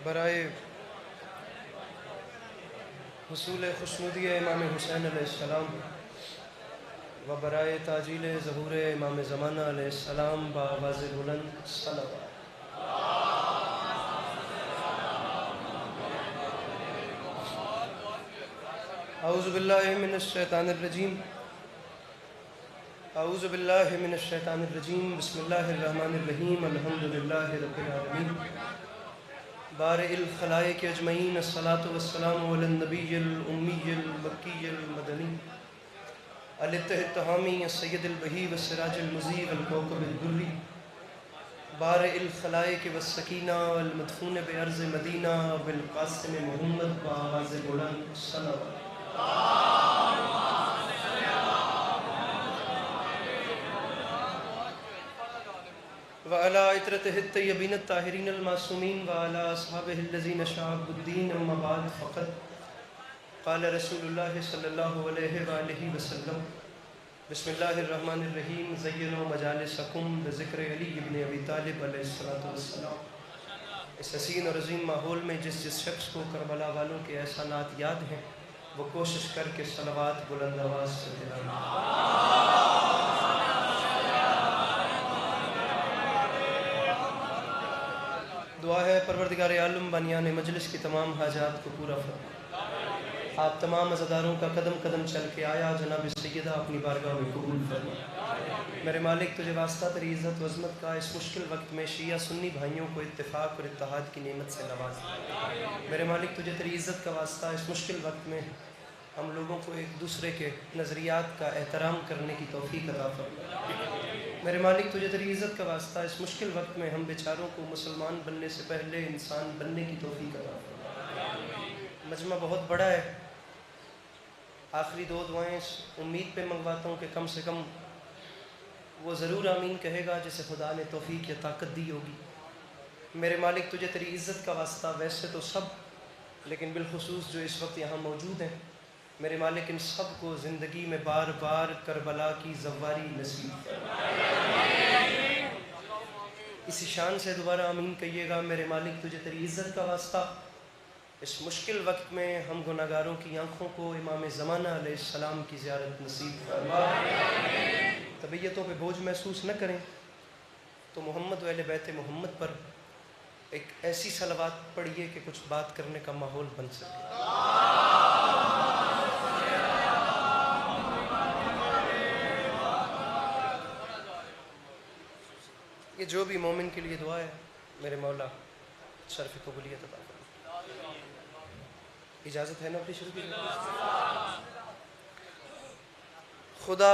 برائے حصول خوشنودی امام حسین علیہ السلام و برائے تعجیل ظہور امام زمانہ علیہ السلام بآواز بلند صلوات۔ اعوذ باللہ من الشیطان الرجیم اعوذ باللہ من الشیطان الرجیم بسم اللہ الرحمن الرحیم الحمدللہ رب العالمین بارئ الخلائق اجمعین الصلاة والسلام علی النبی الامی المکی المدنی الاتحامی السید البہی والسراج المضیء والکوکب الدری بارئ الخلائق والسکینہ والمدفون بارض مدینہ بالقاسم محمد بآواز بلند صلوات۔ وعلى عطرته الطيبين الطاهرين المعصومين وعلى أصحابه الذين شعبوا الدين أما بعد فقد قال رسول الله صلى الله عليه وآله وسلم بسم الله الرحمن الرحيم زينوا مجالسكم بذكر علی ابن ابی طالب علیہ الصلوۃ والسلام۔ اس حسین اور عظیم ماحول میں جس شخص کو کربلا والوں کے احسانات یاد ہیں وہ کوشش کر کے صلوات بلند آواز سے دلائیں۔ دعا ہے پروردگار عالم بانیان مجلس کی تمام حاجات کو پورا فرما۔ آپ تمام عزاداروں کا قدم قدم چل کے آیا جناب سیدہ اپنی بارگاہ میں قبول فرما۔ میرے مالک تجھے واسطہ تیری عزت و عظمت کا اس مشکل وقت میں شیعہ سنی بھائیوں کو اتفاق اور اتحاد کی نعمت سے نواز۔ میرے مالک تجھے تیری عزت کا واسطہ اس مشکل وقت میں ہم لوگوں کو ایک دوسرے کے نظریات کا احترام کرنے کی توفیق عطا فرما۔ میرے مالک تجھے تیری عزت کا واسطہ اس مشکل وقت میں ہم بیچاروں کو مسلمان بننے سے پہلے انسان بننے کی توفیق عطا فرما۔ مجمع بہت بڑا ہے، آخری دو دعائیں امید پہ منگواتا ہوں کہ کم سے کم وہ ضرور آمین کہے گا جسے خدا نے توفیق یا طاقت دی ہوگی۔ میرے مالک تجھے تیری عزت کا واسطہ ویسے تو سب لیکن بالخصوص جو اس وقت یہاں موجود ہیں، میرے مالک ان سب کو زندگی میں بار بار کربلا کی زواری نصیب فرما۔ اسی شان سے دوبارہ آمین کہیے گا۔ میرے مالک تجھے تیری عزت کا واسطہ اس مشکل وقت میں ہم گناہگاروں کی آنکھوں کو امام زمانہ علیہ السلام کی زیارت نصیب فرما۔ طبیعتوں پہ بوجھ محسوس نہ کریں تو محمد و اہل بیت محمد پر ایک ایسی صلوات پڑھیے کہ کچھ بات کرنے کا ماحول بن سکے۔ یہ جو بھی مومن کے لیے دعا ہے میرے مولا شرف قبولیت عطا فرما۔ اجازت ہے نا اپنی شروع کی؟ خدا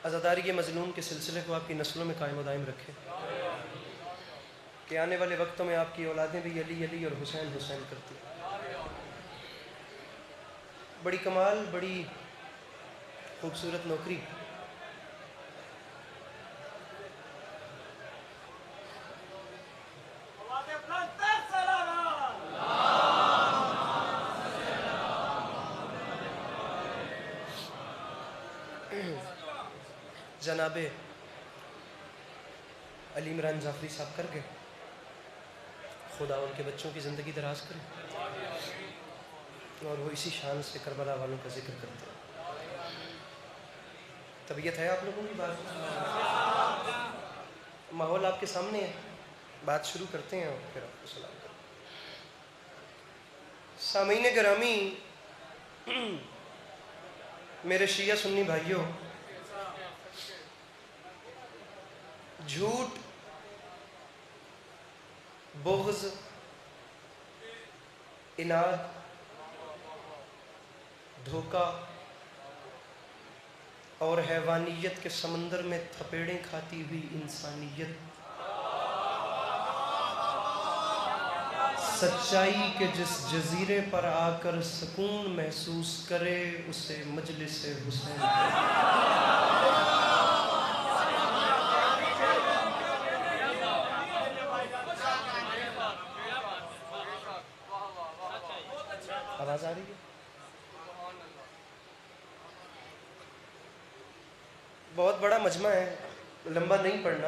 عزاداری مظلوم کے سلسلے کو آپ کی نسلوں میں قائم و دائم رکھے کہ آنے والے وقتوں میں آپ کی اولادیں بھی علی علی اور حسین حسین کرتی ہیں۔ بڑی کمال، بڑی خوبصورت نوکری۔ جناب علی عمران جعفری صاحب کر گئے، خدا ان کے بچوں کی زندگی دراز کرے اور وہ اسی شان سے کربلا والوں کا ذکر کرتے ہیں۔ طبیعت ہے آپ لوگوں کی؟ بات ماحول آپ کے سامنے ہے، بات شروع کرتے ہیں اور پھر آپ کو سلام کرتے ہیں۔ سامعین گرامی، میرے شیعہ سنی بھائیوں، جھوٹ، بغض، اناد، دھوکہ اور حیوانیت کے سمندر میں تھپیڑیں کھاتی ہوئی انسانیت سچائی کے جس جزیرے پر آ کر سکون محسوس کرے اسے مجلس حسین آواز آ رہی ہے؟ بہت بڑا مجمع ہے، لمبا نہیں پڑھنا۔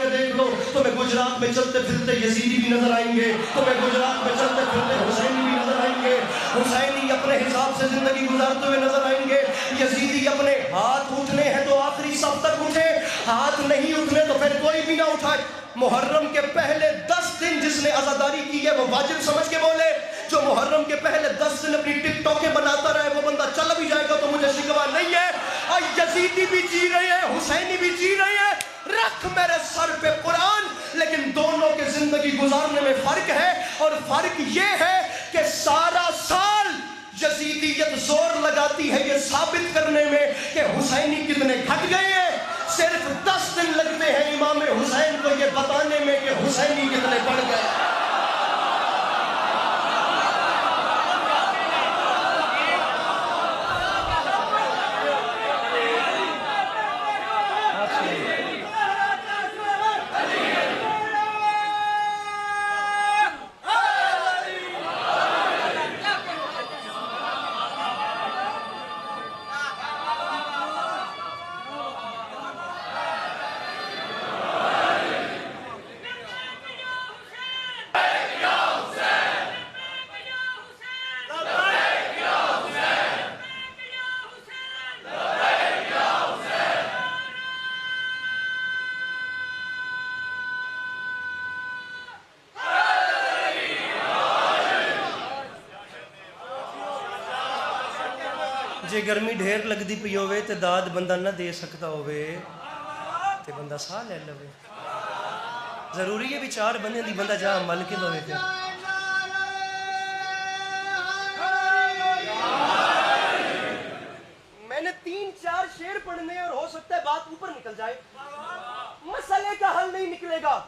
کے دیکھ لو, تمہیں گجرات میں چلتے پھرتے یزیدی بھی نظر آئیں گے, تمہیں گجرات میں چلتے پھرتے حسینی بھی نظر آئیں گے. حسینی اپنے حساب سے زندگی گزارتے ہوئے نظر آئیں گے. یزیدی اپنے ہاتھ اٹھنے ہیں تو آخری سب تک اٹھے, ہاتھ نہیں اٹھنے تو پھر کوئی بھی نہ اٹھائے. محرم کے پہلے 10 دن جس نے عزاداری کی ہے وہ واجب سمجھ کے بولے. جو محرم کے پہلے 10 دن اپنی ٹک ٹاکیں بناتا رہے وہ بندہ چل بھی جائے گا تو مجھے شکوا نہیں ہے. اور یزیدی بھی جی رہے ہیں, حسینی بھی جی رہے ہیں. رکھ میرے سر پہ قرآن, لیکن دونوں کے زندگی گزارنے میں فرق ہے. اور فرق یہ ہے کہ سارا سال یزیدیت زور لگاتی ہے یہ ثابت کرنے میں کہ حسینی کتنے گھٹ گئے ہیں. صرف 10 دن لگتے ہیں امام حسین کو یہ بتانے میں کہ حسینی کتنے بڑھ گئے. جے گرمی ڈھیر لگدی پئی ہوے تے داد بندہ نہ دے سکتا ہوے تے بندہ ساہ لے لوے. ضروری ہے بھی 4 بندے دی بندہ جا مل کے لوے. پھر میں نے 3-4 شعر پڑھنے اور ہو سکتا ہے بات اوپر نکل جائے. مسئلے کا حل نہیں نکلے گا.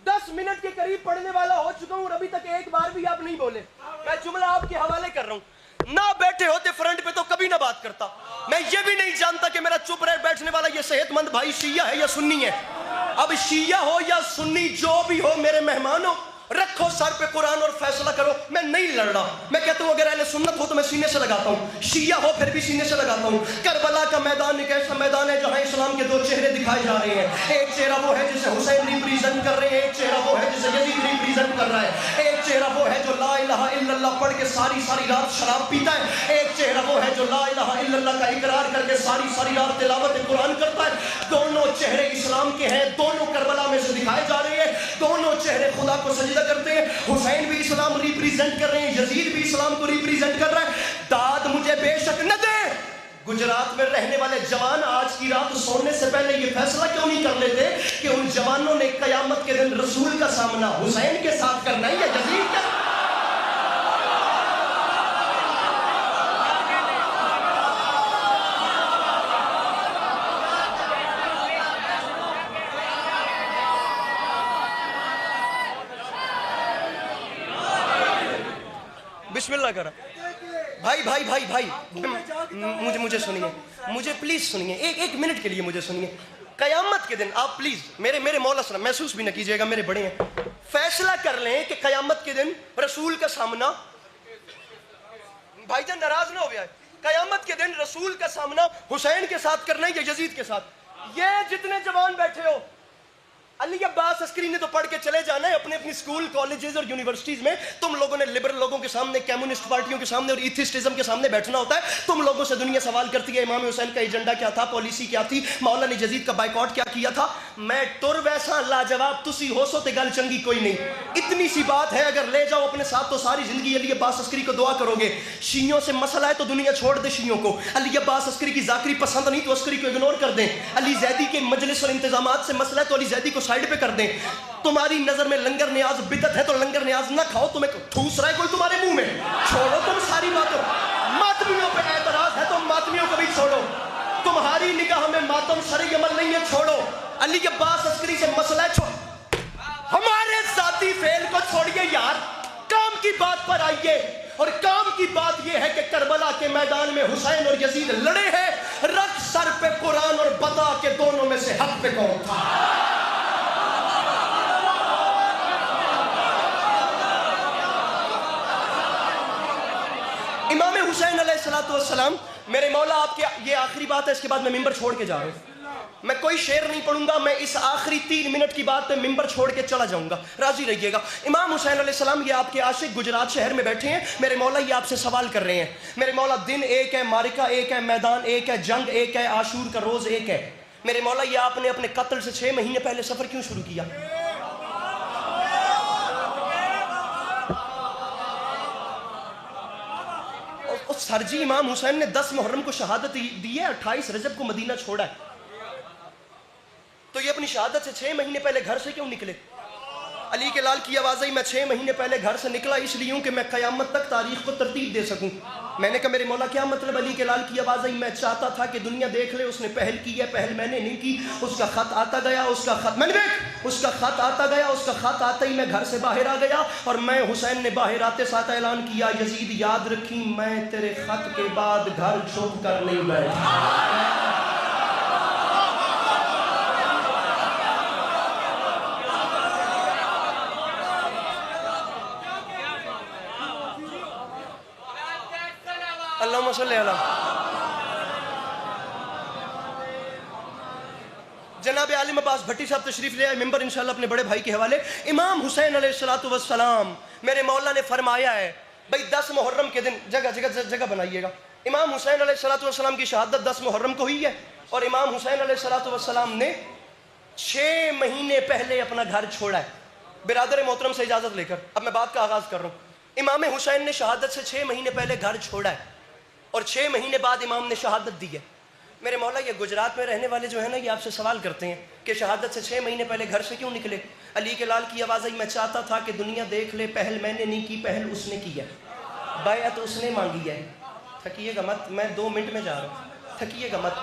10 منٹ کے قریب پڑھنے والا ہو چکا ہوں اور ابھی تک ایک بار بھی آپ نہیں بولے. میں جملہ آپ کے حوالے کر رہا ہوں. نہ بیٹھے ہوتے فرنٹ پہ تو کبھی نہ بات کرتا. میں یہ بھی نہیں جانتا کہ میرا چپ رہ بیٹھنے والا یہ صحت مند بھائی شیعہ ہے یا سنی ہے. اب شیعہ ہو یا سنی جو بھی ہو میرے مہمانوں, رکھو سر پہ قرآن اور فیصلہ کرو. میں نہیں لڑ رہا. میں کہتا ہوں اگر اہل سنت ہو تو میں سینے سے لگاتا ہوں, شیعہ ہو پھر بھی سینے سے لگاتا ہوں. کربلا کا میدان ایک ایسا میدان ہے جہاں اسلام کے 2 چہرے دکھائے جا رہے ہیں. ایک چہرہ وہ ہے جسے حسین ریپریزنٹ کر رہے ہیں, ایک چہرہ وہ ہے جسے یزید ریپریزنٹ کر رہا ہے. ایک چہرہ وہ ہے جو لا الہ الا اللہ پڑھ کے ساری رات شراب پیتا ہے. ایک چہرہ وہ ہے جو لا الہ الا اللہ کا اقرار کر کے ساری رات تلاوت قرآن کرتا ہے. دونوں چہرے اسلام کے ہیں, دونوں کربلا میں سے دکھائے جا رہے ہیں. دونوں چہرے خدا کو سجدہ کرتے ہیں. حسین بھی اسلام ریپریزنٹ کر رہے ہیں, یزید بھی اسلام کو ریپریزنٹ کر رہا ہے. داد مجھے بے شک نہ دے. گجرات میں رہنے والے جوان آج کی رات سونے سے پہلے یہ فیصلہ کیوں نہیں کر لیتے کہ ان جوانوں نے قیامت کے دن رسول کا سامنا حسین کے ساتھ کرنا ہے یا یزید کا؟ بسم اللہ کرا. بھائی مجھے سنیے, مجھے پلیز سنیے, ایک منٹ کے لیے مجھے سنیے. قیامت کے دن آپ پلیز میرے مولا صلی اللہ محسوس بھی نہ کیجئے گا, میرے بڑے ہیں, فیصلہ کر لیں کہ قیامت کے دن رسول کا سامنا, بھائی جان ناراض نہ ہو گیا ہے, قیامت کے دن رسول کا سامنا حسین کے ساتھ کرنا ہے یا یزید کے ساتھ؟ یہ جتنے جوان بیٹھے ہو, علی عباس عسکری نے تو پڑھ کے چلے جانا ہے اپنے اسکول کالجز اور یونیورسٹیز میں. تم لوگوں نے لبرل لوگوں کے سامنے, کمیونسٹ پارٹیوں کے سامنے اور ایتھسٹزم کے سامنے بیٹھنا ہوتا ہے. تم لوگوں سے دنیا سوال کرتی ہے امام حسین کا ایجنڈا کیا تھا, پالیسی کیا تھی, مولا نے یزید کا بائیکاٹ کیا کیا تھا. میں ٹر ویسا لاجواب تسی ہو سو تے گل چنگی کوئی نہیں. اتنی سی بات ہے اگر لے جاؤ اپنے ساتھ تو ساری زندگی علی عباس عسکری کو دعا کرو گے. شیعوں سے مسئلہ ہے تو دنیا چھوڑ دے شیعوں کو. علی عباس عسکری کی ذاکری پسند نہیں تو عسکری کو اگنور کر دیں. علی زیدی کے مجلس اور انتظامات سے مسئلہ ہے تو علی زیدی کو سائڈ پہ کر دیں. تمہاری نظر میں لنگر نیاز بدعت ہے تو لنگر نیاز نہ کھاؤ. تمہیں ٹھوس رہا ہے کوئی تمہارے منہ میں, چھوڑو تم ساری باتوں. ماتمیوں پہ اعتراض ہے تو ماتمیوں کو بھی چھوڑو. تمہاری نگاہ میں ماتم شرعی عمل نہیں ہے, چھوڑو. علی عباس عسکری سے مسئلہ ہے, ہمارے ذاتی فعل کو چھوڑیے یار, کام کی بات پر آئیے. اور کام کی بات یہ ہے کہ کربلا کے میدان میں حسین اور یزید لڑے ہیں. رکھ سر پہ قرآن اور بتا کہ دونوں میں سے حق پہ کون تھا. امام حسین علیہ السلام, میرے مولا آپ کے یہ آخری بات ہے, اس کے بعد میں ممبر چھوڑ کے جا رہا ہوں. میں کوئی شعر نہیں پڑھوں گا، میں اس آخری 3 منٹ کی بات پہ ممبر چھوڑ کے چلا جاؤں گا، راضی رہیے گا۔ امام حسین علیہ السلام یہ آپ کے عاشق گجرات شہر میں بیٹھے ہیں، میرے مولا یہ آپ سے سوال کر رہے ہیں۔ میرے مولا دن ایک ہے، معرکہ ایک ہے، میدان ایک ہے، جنگ ایک ہے، عاشور کا روز ایک ہے۔ میرے مولا یہ آپ نے اپنے قتل سے 6 مہینے پہلے سفر کیوں شروع کیا؟ سر جی امام حسین نے 10 محرم کو شہادت دی ہے، 28 رجب کو مدینہ چھوڑا ہے، تو یہ اپنی شہادت سے 6 مہینے پہلے گھر سے کیوں نکلے؟ علی کے لال کی آواز آئی میں 6 مہینے پہلے گھر سے نکلا اس لیے ہوں کہ میں قیامت تک تاریخ کو ترتیب دے سکوں۔ میں نے کہا میرے مولا کیا مطلب؟ علی کے لال کی آواز آئی میں چاہتا تھا کہ دنیا دیکھ لے اس نے پہل کی ہے، پہل میں نے نہیں کی۔ اس کا خط آتا گیا، اس کا خط آتا گیا، اس کا خط آتا ہی میں گھر سے باہر آ گیا، اور میں حسین نے باہر آتے ساتھ اعلان کیا یزید یاد رکھی میں تیرے خط کے بعد گھر چھپ کر نہیں بیٹھا۔ اللہم صلی علی جناب عالم عباس بھٹی صاحب تشریف لے آئے ممبر انشاءاللہ اپنے بڑے بھائی کے حوالے۔ امام حسین علیہ السلام میرے مولا نے فرمایا ہے بھئی 10 محرم کے دن جگہ بنائیے گا۔ امام حسین علیہ السلام کی شہادت 10 محرم کو ہوئی ہے، اور امام حسین علیہ السلام نے 6 مہینے پہلے اپنا گھر چھوڑا ہے۔ برادر محترم سے اجازت لے کر اب میں بات کا آغاز کر رہا ہوں۔ امام حسین نے شہادت سے 6 مہینے پہلے گھر چھوڑا ہے، اور 6 مہینے بعد امام نے شہادت دی ہے۔ میرے مولا یہ گجرات میں رہنے والے جو ہیں نا یہ آپ سے سوال کرتے ہیں کہ شہادت سے 6 مہینے پہلے گھر سے کیوں نکلے؟ علی کے لال کی آواز آئی میں چاہتا تھا کہ دنیا دیکھ لے پہل میں نے نہیں کی، پہل اس نے کی ہے، بیعت اس نے مانگی ہے۔ تھکیے گا مت، میں 2 منٹ میں جا رہا ہوں، تھکیے گا مت۔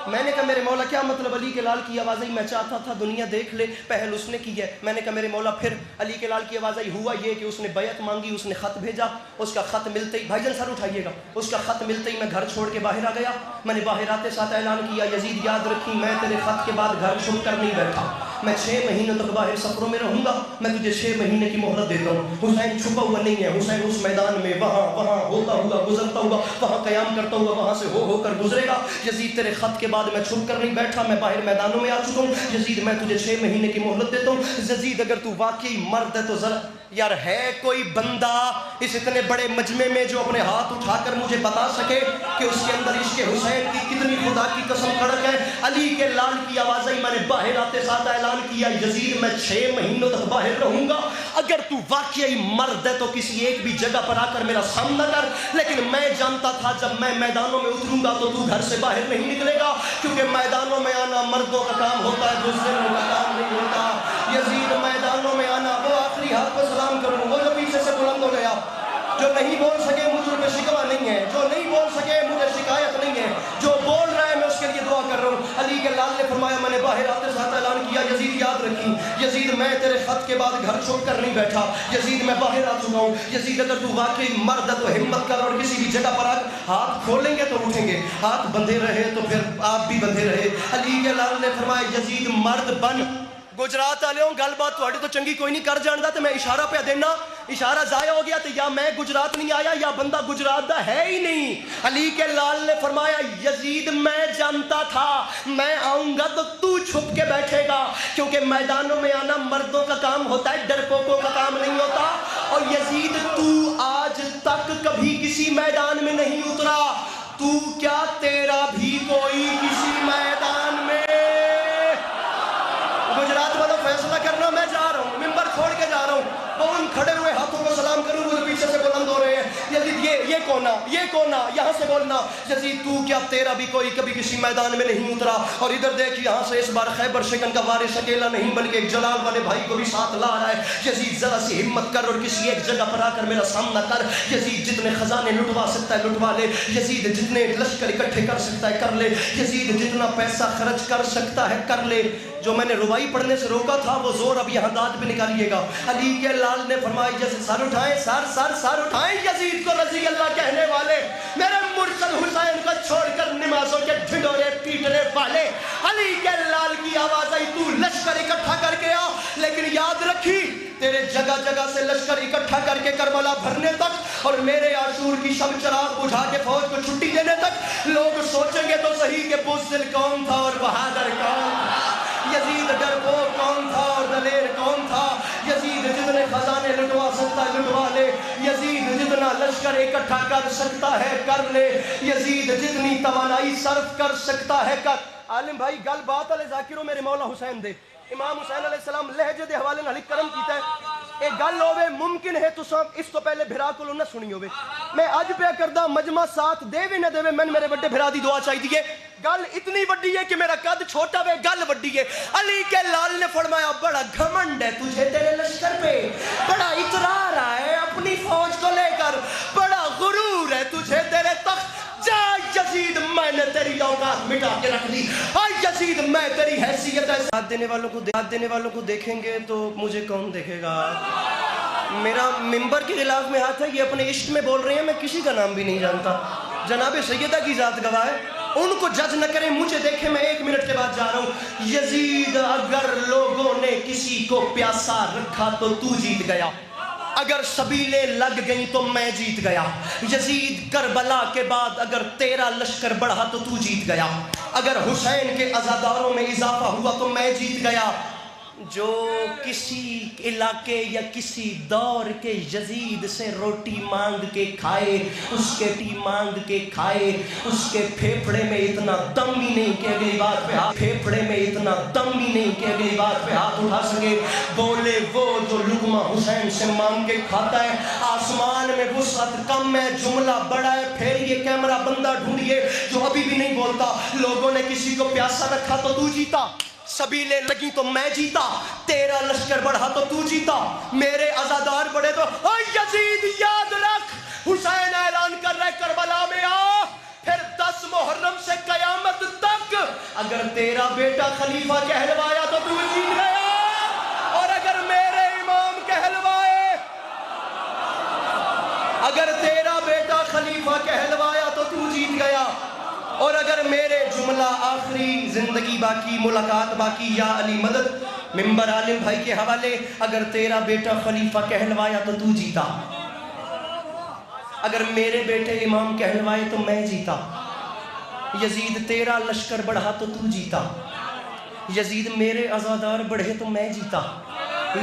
میں نے کہا میرے مولا کیا مطلب؟ علی کے لال کی آواز آئی میں چاہتا تھا دنیا دیکھ لے پہل اس نے کی ہے۔ میں نے کہا میرے مولا پھر؟ علی کے لال کی آواز آئی ہوا یہ کہ اس نے بیعت مانگی، اس نے خط بھیجا، اس کا خط ملتے ہی بھائی جان سر اٹھائیے گا، اس کا خط ملتے ہی میں گھر چھوڑ کے باہر آ گیا۔ میں نے باہر آتے ساتھ اعلان کیا یزید یاد رکھی میں تیرے خط کے بعد گھر چھوڑ کر نہیں بیٹھا، میں 6 مہینوں تک باہر سفروں میں رہوں گا، میں تجھے 6 مہینے کی مہلت دیتا ہوں۔ حسین چھپا ہوا نہیں ہے، حسین اس میدان میں وہاں ہوتا ہوا گزرتا ہوا، وہاں قیام کرتا ہوا وہاں سے ہو کر گزرے گا۔ یزید تیرے خط کے بعد میں چھپ کر نہیں بیٹھا، میں باہر میدانوں میں آ چکا ہوں۔ یزید میں تجھے 6 مہینے کی مہلت دیتا ہوں۔ یزید اگر تو واقعی مرد ہے تو ذرا یار ہے کوئی بندہ اس اتنے بڑے مجمع میں جو اپنے ہاتھ اٹھا کر مجھے بتا سکے کہ اس کے اندر عشق حسین کی کتنی خدا کی قسم کڑک ہے؟ علی کے لال کی آواز آئی میں نے باہر آتے ساتھ اعلان کیا یزید میں 6 مہینوں تک باہر رہوں گا، اگر تو واقعی مرد ہے تو کسی ایک بھی جگہ پر آ کر میرا سامنا کر۔ لیکن میں جانتا تھا جب میں میدانوں میں اتروں گا تو تو گھر سے باہر نہیں نکلے گا، کیونکہ میدانوں میں آنا مردوں کا کام ہوتا ہے، دوسروں کا کام نہیں ہوتا۔ یزید میدانوں میں آنا، وہ آخری ہاتھ پہ سلام کروں، وہ جو پیچھے سے بلند ہو گیا، جو نہیں بول سکے مجھ پہ شکوہ نہیں ہے، جو نہیں بول سکے مجھے شکایت نہیں ہے، جو بول رہا ہے میں اس کے لیے دعا کر رہا ہوں۔ علی کے لال نے فرمایا میں نے باہر آتے ساتھ اعلان کیا یزید یاد رکھی یزید میں تیرے خط کے بعد گھر چھوڑ کر نہیں بیٹھا، یزید میں باہر آ چکا ہوں۔ یزید اگر تو واقعی مرد ہے تو ہمت کر اور کسی بھی جگہ پر ہاتھ کھولیں گے تو اٹھیں گے، ہاتھ بندھے رہے تو پھر آپ بھی بندھے رہے۔ علی کے لال نے فرمایا یزید مرد بن۔ گجرات والے ہوں گل بات تھوڑی تو چنگی کوئی نہیں کر جاندا تے میں اشارہ پہ دینا، اشارہ ضائع ہو گیا تو یا میں گجرات نہیں آیا یا بندہ گجرات دا ہے ہی نہیں۔ علی کے لال نے فرمایا یزید میں جانتا تھا میں آؤں گا تو تو چھپ کے بیٹھے گا، کیونکہ میدانوں میں آنا مردوں کا کام ہوتا ہے، ڈرپوکوں کا کام نہیں ہوتا۔ اور یزید تو آج تک کبھی کسی میدان میں نہیں اترا، تو کیا تیرا بھی کوئی کسی میدان میں؟ گجرات والوں فیصلہ کرنا، میں جا رہا ہوں، ممبر چھوڑ کے جا رہا ہوں، کون کھڑے ہوئے ہاتھوں کو سلام کروں مجھے پیچھے سے بلند ہو رہے ہیں یزید یہ کونا یہاں سے بولنا یزید تو کیا تیرا بھی کوئی کبھی کسی میدان میں نہیں اترا؟ اور ادھر دیکھ یہاں سے اس بار خیبر شکن کا وارث اکیلا نہیں بلکہ ایک جلال والے بھائی کو بھی ساتھ لا رہا ہے۔ یزید ذرا سی ہمت کر اور کسی ایک جگہ پر آ کر میرا سامنا کر۔ یزید جتنے خزانے لٹوا سکتا ہے لٹوا لے، یزید جتنے لشکر اکٹھے کر سکتا ہے کر لے، یزید جتنا پیسہ خرچ کر سکتا ہے کر لے۔ جو میں نے ربائی پڑھنے سے روکا تھا وہ زور اب یہاں داد پہ نکالیے گا۔ علی کے لال نے فرمایا یزید سر اٹھائیں، سر اٹھائیں یزید کو رضی اللہ کہنے والے، میرے مرسل حسین کو چھوڑ کر نمازوں کے ڈھڈورے پیٹنے والے۔ علی کے لال کی آواز آئی تو لشکر اکٹھا کر کے آ، لیکن یاد رکھی تیرے جگہ جگہ سے لشکر اکٹھا کر کے کربلا بھرنے تک اور میرے عاشور کی شب چراغ بجھا کے فوج کو چھٹی دینے تک لوگ سوچیں گے تو صحیح کہ بزدل کون تھا اور بہادر کون تھا، یزید ڈرپوک کون تھا اور دلیر کون تھا۔ یزید جتنے خزانے لٹوا سکتا ہے لٹوا لے، یزید جتنا لشکر اکٹھا کر سکتا ہے کر لے، یزید جتنی توانائی صرف کر سکتا ہے کر۔ عالم بھائی گل بات علی ذاکروں میرے مولا حسین دے، امام حسین علیہ السلام لہجے دے حوالے نال کرم کیتا ہے۔ ایک گل ہوئے ممکن ہے تو سب اس تو پہلے بھرا کو نہ سنی ہوئے، میں اج پہ کردہ مجمع ساتھ دے بھی نہ دے میں میرے بڑے بھرا دی دعا چاہی دیئے۔ گل اتنی وڈی ہے کہ میرا قد چھوٹا وے، گل وڈی ہے۔ علی کے لال نے فرمایا بڑا گھمنڈ ہے تجھے تیرے لشکر پہ، بڑا اطرار ہے اپنی فوج کو لے کر، بڑا غرور ہے تجھے تیرے تخت، جا یزید میں نے تیری اوقات مٹا کے رکھ دی، یزید میں تیری حیثیت ہے۔ ساتھ دینے والوں کو دیکھیں گے تو مجھے کون دیکھے گا؟ میرا ممبر کے خلاف میں ہاتھ ہے، یہ اپنے عشق میں بول رہے ہیں، میں کسی کا نام بھی نہیں جانتا، جناب سیدہ کی ذات گواہ ہے، ان کو جج نہ کریں، مجھے دیکھیں، میں 1 منٹ کے بعد جا رہا ہوں۔ یزید اگر لوگوں نے کسی کو پیاسا رکھا تو تو جیت گیا، اگر سبیلیں لگ گئیں تو میں جیت گیا۔ یزید کربلا کے بعد اگر تیرا لشکر بڑھا تو تو جیت گیا، اگر حسین کے عزاداروں میں اضافہ ہوا تو میں جیت گیا۔ جو کسی علاقے یا کسی دور کے یزید سے روٹی مانگ کے کھائے، اس کے ٹی مانگ کے کھائے، اس کے پھیپھڑے میں اتنا دم بھی نہیں کہ اگلی بات پہ ہاتھ اٹھا سکے۔ بولے وہ جو لقمہ حسین سے مانگ کے کھاتا ہے، آسمان میں وسعت کم ہے، جملہ بڑا ہے، پھر یہ کیمرہ بندہ ڈھونڈیے جو ابھی بھی نہیں بولتا۔ لوگوں نے کسی کو پیاسا رکھا تو تو جیتا، سبیلیں لگی تو میں جیتا، تیرا لشکر بڑھا تو تو جیتا، میرے عزادار بڑھے تو اے یزید یاد رکھ، حسین اعلان کر رہے کربلا میں آ، پھر 10 محرم سے قیامت تک اگر تیرا بیٹا خلیفہ کہلوایا تو تو جیت گیا، اور اگر میرے امام کہلوائے، اگر تیرا بیٹا خلیفہ کہلوایا تو تو جیت گیا، اور اگر میرے جملہ آخری زندگی باقی، ملاقات باقی، یا علی مدد، ممبر عالم بھائی کے حوالے، اگر تیرا بیٹا خلیفہ کہلوایا تو تو جیتا، اگر میرے بیٹے امام کہلوائے تو میں جیتا، یزید تیرا لشکر بڑھا تو تو جیتا، یزید میرے عزادار بڑھے تو میں جیتا،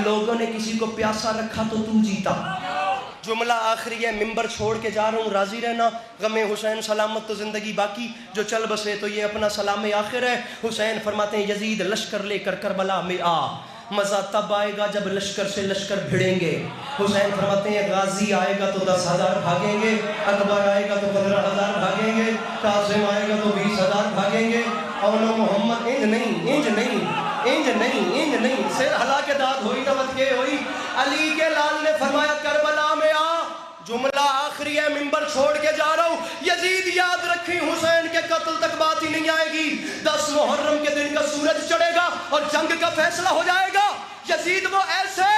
لوگوں نے کسی کو پیاسا رکھا تو تو جیتا۔ جملہ آخری ہے، ممبر چھوڑ کے جا رہا ہوں، راضی رہنا، غم حسین سلامت تو زندگی باقی، جو چل بسے تو یہ اپنا سلام آخر ہے۔ حسین فرماتے ہیں یزید لشکر لے کر کربلا میں آ، مزہ تب آئے گا جب لشکر سے لشکر بھڑیں گے۔ حسین فرماتے ہیں غازی آئے گا تو 10,000 بھاگیں گے، اکبر آئے گا تو 15,000 بھاگیں گے، قاسم آئے گا تو 20,000 بھاگیں گے، اور محمد انج نہیں، سر ہلا کے داد ہوئی نمت کے ہوئی۔ علی کے لال نے فرمایا کربلا میں آ، جملہ آخری ہے، ممبر چھوڑ کے جا رہا ہوں، یزید یاد رکھیں حسین کے قتل تک بات ہی نہیں آئے گی، 10 محرم کے دن کا سورج چڑھے گا اور جنگ کا فیصلہ ہو جائے گا۔ یزید وہ ایسے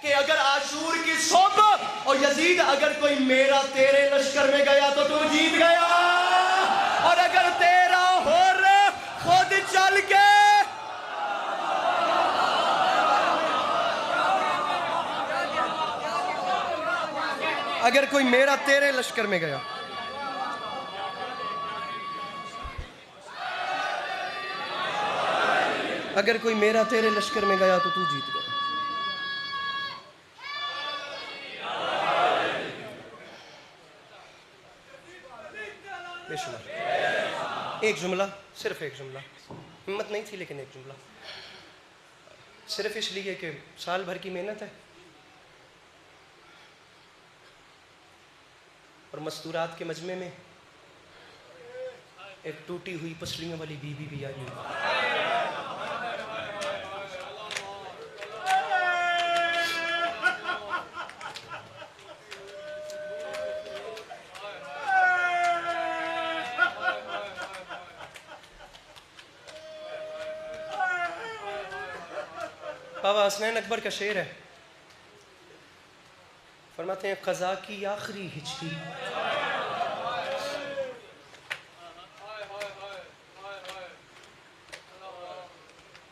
کہ اگر عاشور کی صحبت، اور یزید اگر کوئی میرا تیرے لشکر میں گیا تو تو جیت گیا، اور اگر تیرا ہور خود چل کے اگر کوئی میرا تیرے لشکر میں گیا، اگر کوئی میرا تیرے لشکر میں گیا تو تو جیت گیا۔ بے شمار ایک جملہ، صرف ایک جملہ، ہمت نہیں تھی لیکن ایک جملہ، صرف اس لیے کہ سال بھر کی محنت ہے اور مستورات کے مجمع میں ایک ٹوٹی ہوئی پسلیوں والی بی بی بھی آئی۔ بابا حسنین اکبر کا شعر ہے، فرماتے ہیں قضا کی آخری ہچکی،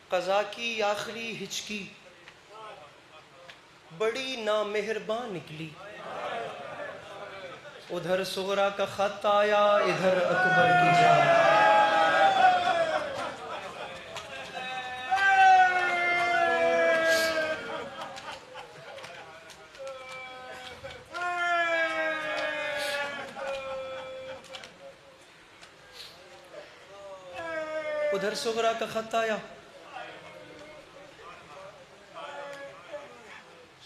قضا کی آخری ہچکی بڑی نامہربان نکلی، ادھر صغرا کا خط آیا ادھر اکبر کی ادھر صغرا کا خط آیا.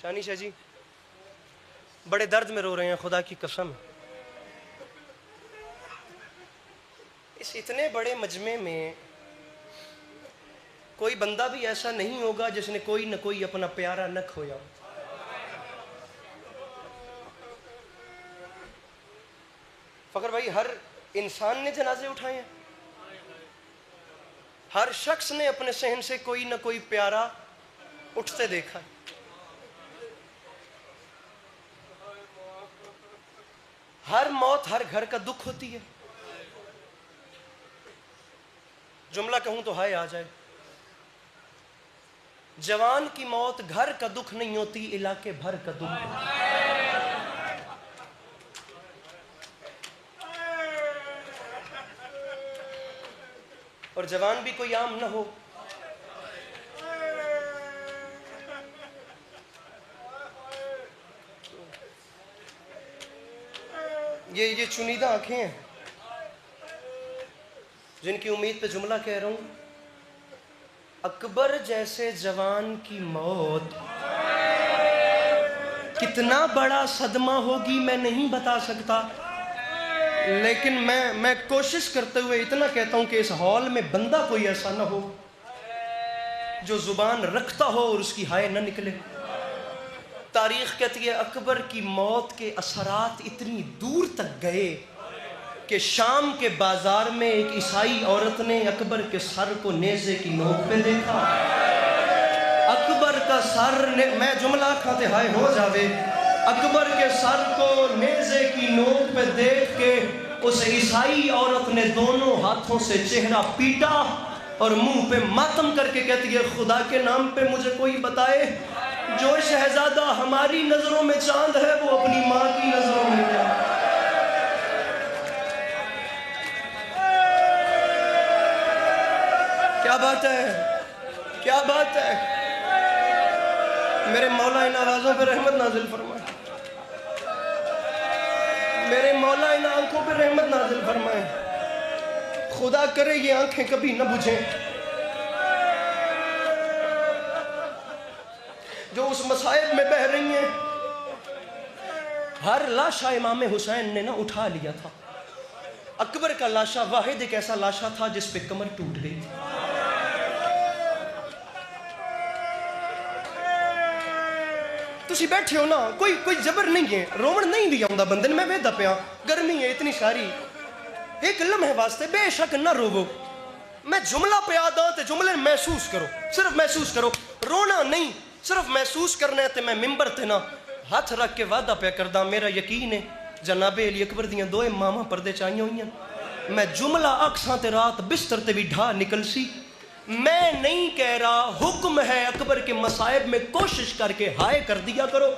شانی شاہ جی بڑے درد میں رو رہے ہیں، خدا کی قسم. اس اتنے بڑے مجمع میں کوئی بندہ بھی ایسا نہیں ہوگا جس نے کوئی نہ کوئی اپنا پیارا نہ کھویا. فخر بھائی، ہر انسان نے جنازے اٹھائے ہیں، ہر شخص نے اپنے صحن سے کوئی نہ کوئی پیارا اٹھتے دیکھا ہے. ہر موت ہر گھر کا دکھ ہوتی ہے. جملہ کہوں تو ہائے آ جائے. جوان کی موت گھر کا دکھ نہیں ہوتی، علاقے بھر کا دکھ ہوتی. اور جوان بھی کوئی عام نہ ہو. یہ چنیدہ آنکھیں ہیں جن کی امید پہ جملہ کہہ رہا ہوں. اکبر جیسے جوان کی موت کتنا بڑا صدمہ ہوگی میں نہیں بتا سکتا، لیکن میں کوشش کرتے ہوئے اتنا کہتا ہوں کہ اس ہال میں بندہ کوئی ایسا نہ ہو جو زبان رکھتا ہو اور اس کی ہائے نہ نکلے. تاریخ کہتی ہے اکبر کی موت کے اثرات اتنی دور تک گئے کہ شام کے بازار میں ایک عیسائی عورت نے اکبر کے سر کو نیزے کی نوک پہ دیکھا. اکبر کا سر میں جملہ کھاتے ہائے ہو جاوے. اکبر کے سر کو نیزے کی نوک پہ دیکھ کے اس عیسائی عورت نے دونوں ہاتھوں سے چہرہ پیٹا اور منہ پہ ماتم کر کے کہتی ہے خدا کے نام پہ مجھے کوئی بتائے جو شہزادہ ہماری نظروں میں چاند ہے وہ اپنی ماں کی نظروں میں کیا. کیا بات ہے، کیا بات ہے. میرے مولا ان آوازوں پہ رحمت نازل فرمائے، میرے مولا ان آنکھوں پہ رحمت نازل فرمائے. خدا کرے یہ آنکھیں کبھی نہ بجھیں جو اس مصائب میں بہہ رہی ہیں. ہر لاشا امام حسین نے نہ اٹھا لیا تھا. اکبر کا لاشا واحد ایک ایسا لاشا تھا جس پہ کمر ٹوٹ گئی. تسی بیٹھے ہو نا، کوئی جبر نہیں ہے، رومن نہیں دیا ہوں بندے نے. میں ویدہ پیا گرمی ہے اتنی ساری، ایک لمحے واسطے بے شک نہ روو. میں جملہ پہ آدھا تے جملے محسوس کرو، صرف محسوس کرو، رونا نہیں، صرف محسوس کرنا ہے. تے میں ممبر تے نا ہاتھ رکھ کے وعدہ پہ کردہ، میرا یقین ہے جناب علی اکبر دیاں دوئے ماما پردے چاہیے ہوئیں. میں جملہ اکساں تے رات بستر تے بھی ڈھا نکل سی. میں نہیں کہہ رہا، حکم ہے اکبر کے مصائب میں کوشش کر کے ہائے کر دیا کرو.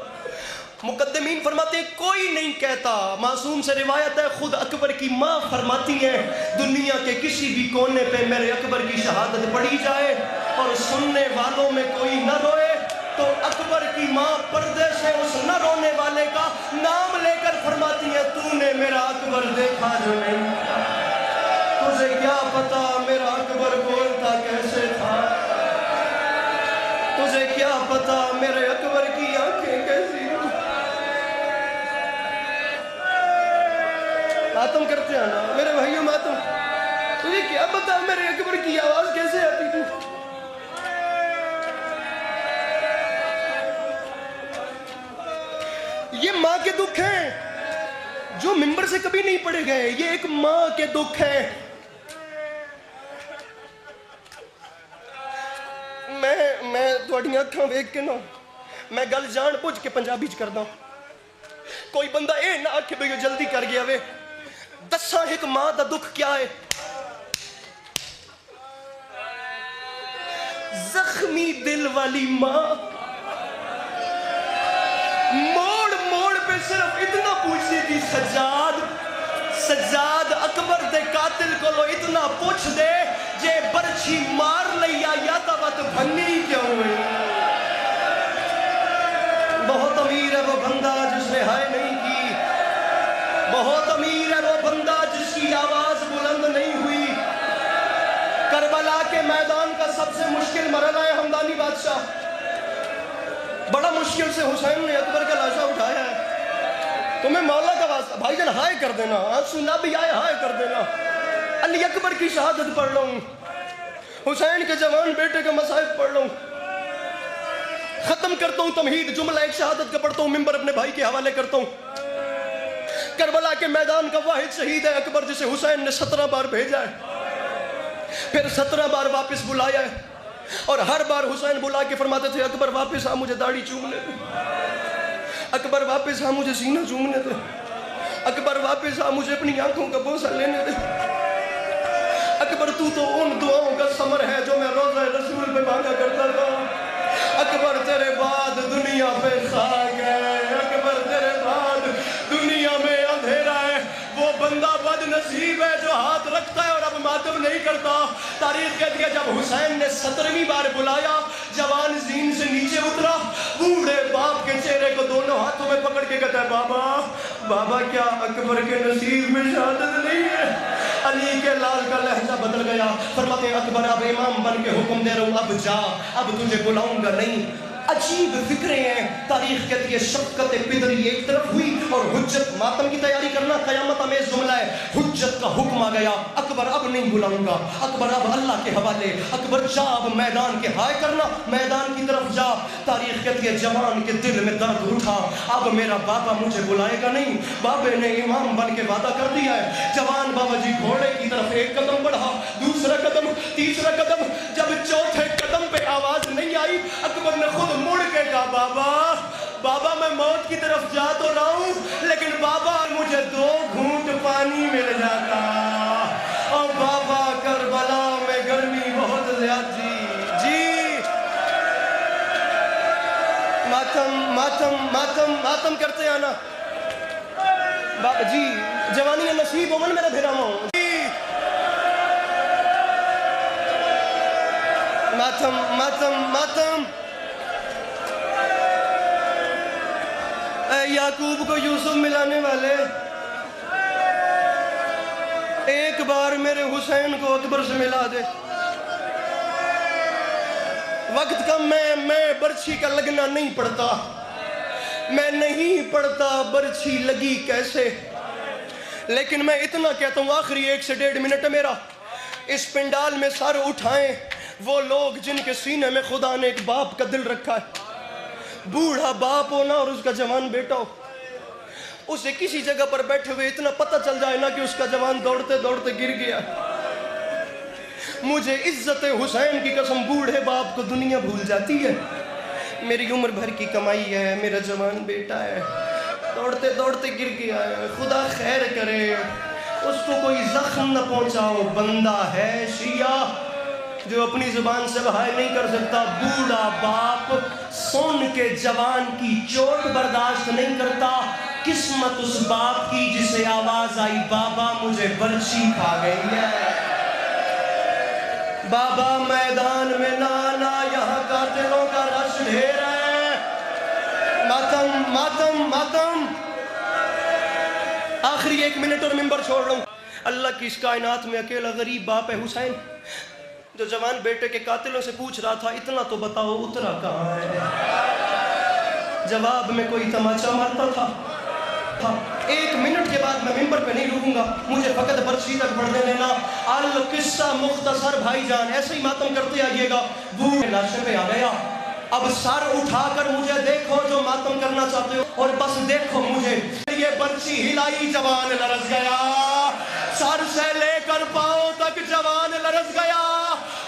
مقدمین فرماتے ہیں کوئی نہیں کہتا. معصوم سے روایت ہے خود اکبر کی ماں فرماتی ہیں دنیا کے کسی بھی کونے پہ میرے اکبر کی شہادت پڑھی جائے اور سننے والوں میں کوئی نہ روئے تو اکبر کی ماں پردے سے اس نہ رونے والے کا نام لے کر فرماتی ہیں تو نے میرا اکبر دیکھا جو نہیں، تجھے کیا پتا میرا اکبر بولتا کیسے تھا، تجھے کیا پتا میرے اکبر کی آنکھیں کیسی. ماتم کرتے ہیں نا میرے بھائیوں، ماتم. تجھے کیا پتا میرے اکبر کی آواز کیسے آتی تھی. یہ ماں کے دکھ ہیں جو ممبر سے کبھی نہیں پڑے گئے. یہ ایک ماں کے دکھ ہیں. میں تھوڑی اکھاں ویکھ کے نا میں گل جان بوجھ کے پنجابی چ کردا. کوئی بندہ اے نہ آکھے بھئی جلدی کر گیا وے. دساں ایک ماں دا دکھ کیا ہے. زخمی دل والی ماں موڑ موڑ پہ صرف اتنا پوچھتی تھی سجاد اکبر دے قاتل کو لو اتنا پوچھ دے جے برچھی مار لیا یا تا بات بھنگی کیوں ہوئی. بہت امیر ہے وہ بندہ جس نے ہائے نہیں کی، بہت امیر ہے وہ بندہ جس کی آواز بلند نہیں ہوئی. کربلا میدان کا سب سے مشکل مرحلہ ہے ہمدانی بادشاہ. بڑا مشکل سے حسین نے اکبر کا لاشا اٹھایا ہے. تمہیں مولا کا واسطہ بھائی جان ہائے کر دینا, سنا بھی آئے ہائے کر دینا. علی اکبر کی شہادت پڑھ لوں, حسین کے جوان بیٹے کا مصائب پڑھ لوں, ختم کرتا ہوں تمہید. جملہ ایک شہادت کا پڑھتا ہوں, منبر اپنے بھائی کے حوالے کرتا ہوں. کربلا کے میدان کا واحد شہید ہے اکبر, جسے حسین نے 17 بار بھیجا ہے, پھر 17 بار واپس بلایا ہے, اور ہر بار حسین بلا کے فرماتے تھے اکبر واپس آ مجھے داڑھی چومنے دے, اکبر واپس آ مجھے سینہ چومنے دے, اکبر واپس آ مجھے اپنی آنکھوں کا بوسہ لینے دے. اکبر تو ان دعاؤں کا ثمر ہے جو میں روزہ رسول پہ مانگا کرتا تھا. اکبر تیرے بعد دنیا پہ خاک ہے, اکبر تیرے بعد دنیا میں اندھیرا ہے. وہ بندہ بد نصیب ہے جو ہاتھ رکھتا ہے اور اب ماتم نہیں کرتا. تاریخ کہتی ہے جب حسین نے 17ویں بار بلایا, جوان زین سے نیچے اترا, بوڑھے باپ کے چہرے کو دونوں ہاتھوں میں پکڑ کے کہتا ہے بابا بابا کیا اکبر کے نصیب میں شہادت نہیں ہے؟ علی کے لال کا لہجہ بدل گیا, فرماتے ہیں اکبر اب امام بن کے حکم دے رہا ہوں, اب جا, اب تجھے بلاؤں گا نہیں. عجیب فکریں ہیں. تاریخ کہتی ہے شفقت پدری ایک طرف ہوئی اور حجت, ماتم کی تیاری کرنا قیامت آمیز جملہ ہے. حجت کا حکم آ گیا, اکبر اب نہیں بلاؤں گا, اکبر اب اللہ کے حوالے, اکبر جا اب میدان کے ہائے کرنا, میدان کی طرف جا. تاریخ کہتی ہے جوان کے دل میں درد اٹھا, اب میرا بابا مجھے بلائے گا نہیں. بابے نے امام بن کے وعدہ کر دیا ہے. جوان بابا جی گھوڑے کی طرف ایک قدم بڑھا, دوسرا قدم, تیسرا قدم, جب چوتھے قدم پہ آواز نہیں آئی, اکبر نے خود مڑ کے کہا بابا بابا میں موت کی طرف جا تو رہا ہوں, لیکن بابا مجھے 2 گھونٹ پانی مل جاتا. اور بابا کربلا میں گرمی بہت زیادہ جی ماتم ماتم ماتم ماتم کرتے آنا بابا جی, جوانی نصیب ہو من میرا بھیرا ہوں جی, ماتم ماتم ماتم. اے یعقوب کو یوسف ملانے والے, ایک بار میرے حسین کو اکبر سے ملا دے. وقت کا میں برچھی کا لگنا نہیں پڑتا, میں نہیں پڑتا برچھی لگی کیسے, لیکن میں اتنا کہتا ہوں آخری 1 سے 1.5 منٹ ہے میرا. اس پنڈال میں سر اٹھائیں وہ لوگ جن کے سینے میں خدا نے ایک باپ کا دل رکھا ہے. بوڑھا باپ ہونا اور اس کا جوان بیٹا ہو, اسے کسی جگہ پر بیٹھے ہوئے اتنا پتہ چل جائے نا کہ اس کا جوان دوڑتے دوڑتے گر گیا. مجھے عزت حسین کی قسم بوڑھے باپ کو دنیا بھول جاتی ہے. میری عمر بھر کی کمائی ہے, میرا جوان بیٹا ہے, دوڑتے دوڑتے گر گیا ہے, خدا خیر کرے اس کو کوئی زخم نہ پہنچاؤ. بندہ ہے شیعہ جو اپنی زبان سے بہائے نہیں کر سکتا. بوڑھا باپ سن کے جوان کی چوٹ برداشت نہیں کرتا. قسمت اس باپ کی جسے آواز آئی بابا مجھے برچھی کھا گئی ہے. بابا میدان میں نانا, یہاں قاتلوں کا رش ڈھیر ہے. ماتم ماتم ماتم. آخری 1 منٹ اور منبر چھوڑ رہا ہوں. اللہ کی اس کائنات میں اکیلا غریب باپ ہے حسین, جو جوان بیٹے کے قاتلوں سے پوچھ رہا تھا اتنا تو بتاؤ اترا کہاں ہے. جواب میں کوئی تماچا مارتا تھا. 1 منٹ کے بعد میں منبر پہ نہیں رکوں گا, مجھے فقط برچھی تک پڑھنے دینا. القصہ مختصر بھائی جان, ایسے ہی ماتم کرتے آئیے گا. بوڑھے لاشے پہ آ گیا. اب سر اٹھا کر مجھے دیکھو جو ماتم کرنا چاہتے ہو, اور بس دیکھو مجھے. یہ برچھی ہلائی جوان لرز گیا, سر سے لے کر پاؤں تک جوان لرز گیا.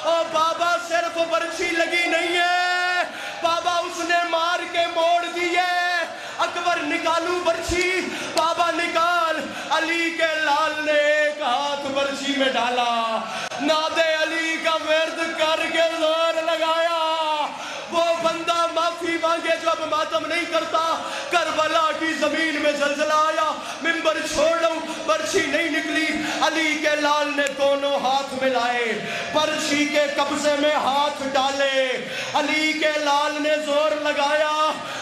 اور بابا صرف برچھی لگی نہیں ہے, بابا اس نے مار کے موڑ دی ہے. اکبر نکالوں برچھی, بابا نکال. علی کے لال نے ایک ہاتھ برچھی میں ڈالا, ناد علی کا ورد کر کے زور لگایا. وہ بندہ معافی مانگے جو اب ماتم نہیں کرتا. کربلا کی زمین میں زلزلہ آیا, منبر چھوڑ لوں, برچھی نہیں نکلی. علی کے لال نے دونوں ہاتھ ملائے, برچھی کے قبضے میں ہاتھ ڈالے. علی کے لال نے زور لگایا,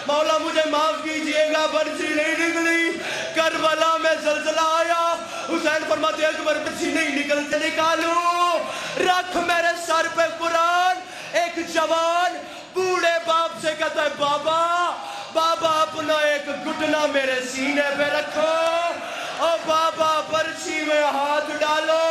مولا مجھے معاف کیجئے گا برچھی نہیں نکلی. کربلا میں زلزلہ آیا. حسین فرماتے اکبر برچھی نہیں نکلتے, نکالو, رکھ میرے سر پہ کہتا ہے بابا بابا اپنا ایک گھٹنا میرے سینے پہ رکھو، اور بابا برچی میں ہاتھ ڈالو،